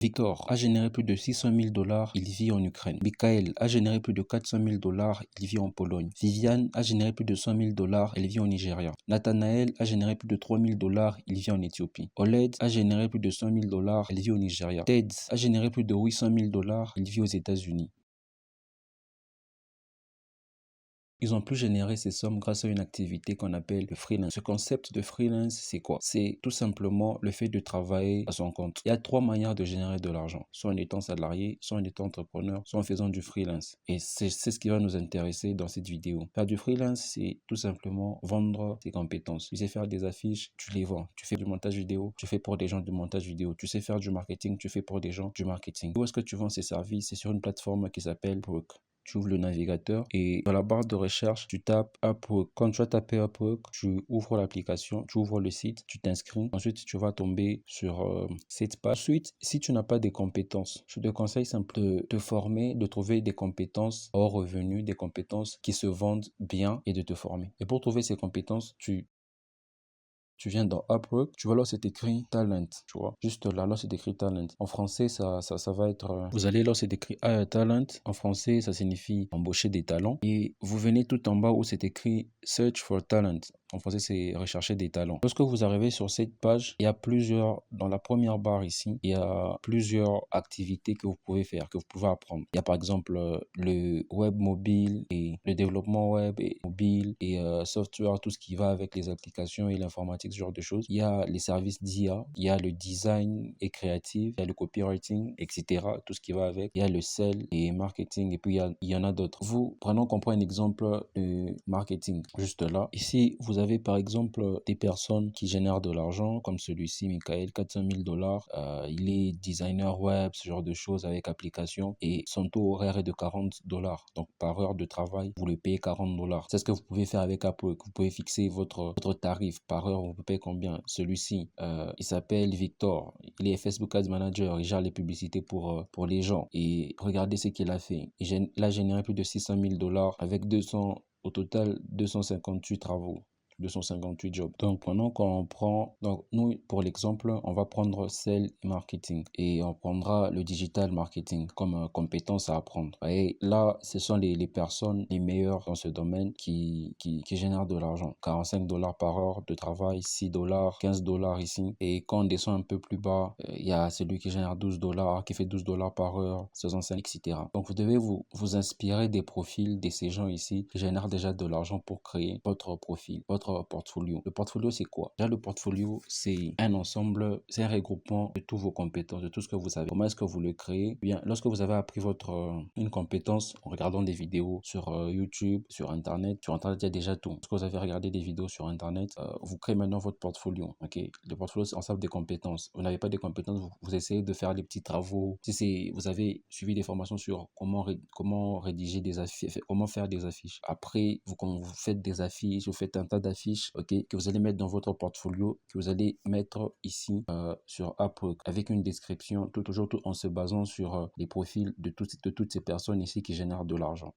Victor a généré plus de 600 000 $, il vit en Ukraine. Michael a généré plus de 400 000 $, il vit en Pologne. Viviane a généré plus de 100 000 $, elle vit au Nigeria. Nathanaël a généré plus de 3 000 $, il vit en Éthiopie. Oled a généré plus de 100 000 $, elle vit au Nigeria. Ted a généré plus de 800 000 $, il vit aux États-Unis. Ils ont pu générer ces sommes grâce à une activité qu'on appelle le freelance. Ce concept de freelance, c'est quoi? C'est tout simplement le fait de travailler à son compte. Il y a 3 manières de générer de l'argent. Soit en étant salarié, soit en étant entrepreneur, soit en faisant du freelance. Et c'est ce qui va nous intéresser dans cette vidéo. Faire du freelance, c'est tout simplement vendre tes compétences. Tu sais faire des affiches, tu les vends. Tu fais du montage vidéo, tu fais pour des gens du montage vidéo. Tu sais faire du marketing, tu fais pour des gens du marketing. Où est-ce que tu vends ces services? C'est sur une plateforme qui s'appelle Upwork. Tu ouvres le navigateur et dans la barre de recherche, tu tapes Upwork. Quand tu vas taper Upwork, tu ouvres l'application, tu ouvres le site, tu t'inscris. Ensuite, tu vas tomber sur cette page. Ensuite, si tu n'as pas des compétences, je te conseille simplement de te former, de trouver des compétences hors revenu, des compétences qui se vendent bien et de te former. Et pour trouver ces compétences, tu viens dans Upwork, tu vois là c'est écrit talent, tu vois, juste là c'est écrit talent. En français ça va être, vous allez là c'est écrit talent, en français ça signifie embaucher des talents et vous venez tout en bas où c'est écrit search for talent. En français, c'est rechercher des talents. Lorsque vous arrivez sur cette page, il y a dans la première barre ici, il y a plusieurs activités que vous pouvez faire, que vous pouvez apprendre. Il y a par exemple le web mobile et le développement web et mobile et software, tout ce qui va avec les applications et l'informatique, ce genre de choses. Il y a les services d'IA, il y a le design et créatif, il y a le copywriting, etc. Tout ce qui va avec. Il y a le sell et marketing et puis il y en a d'autres. Prenons qu'on prend un exemple de marketing, juste là. Ici, vous avez par exemple des personnes qui génèrent de l'argent, comme celui-ci, Michael, 400 000 $. Il est designer web, ce genre de choses avec application et son taux horaire est de 40 $. Donc, par heure de travail, vous le payez 40 $. C'est ce que vous pouvez faire avec Upwork. Vous pouvez fixer votre tarif par heure. Vous payez combien? Celui-ci, il s'appelle Victor. Il est Facebook Ads Manager. Il gère les publicités pour les gens. Et regardez ce qu'il a fait. Il a généré plus de 600 000 $ avec au total 258 travaux. 258 jobs. Donc, pendant qu'on prend, donc nous, pour l'exemple, on va prendre sales et marketing et on prendra le digital marketing comme compétence à apprendre. Et là, ce sont les personnes les meilleures dans ce domaine qui génèrent de l'argent. 45 $ par heure de travail, 6 $, 15 $ ici. Et quand on descend un peu plus bas, il y a celui qui génère 12 $, qui fait 12 $ par heure, 65, etc. Donc, vous devez vous inspirer des profils de ces gens ici qui génèrent déjà de l'argent pour créer votre profil, votre portfolio. Le portfolio, c'est quoi? Déjà, le portfolio, c'est un ensemble, c'est un regroupement de toutes vos compétences, de tout ce que vous savez. Comment est-ce que vous le créez? Bien, lorsque vous avez appris une compétence en regardant des vidéos sur YouTube, sur Internet, il y a déjà tout. Lorsque vous avez regardé des vidéos sur Internet, vous créez maintenant votre portfolio. Ok, le portfolio, c'est ensemble des compétences. Vous n'avez pas de compétences, vous essayez de faire des petits travaux. Si vous avez suivi des formations sur comment rédiger des affiches, comment faire des affiches. Après, quand vous faites des affiches, vous faites un tas d'affiches, ok, que vous allez mettre dans votre portfolio, que vous allez mettre ici sur Upwork avec une description, toujours tout en se basant sur les profils de toutes ces personnes ici qui génèrent de l'argent.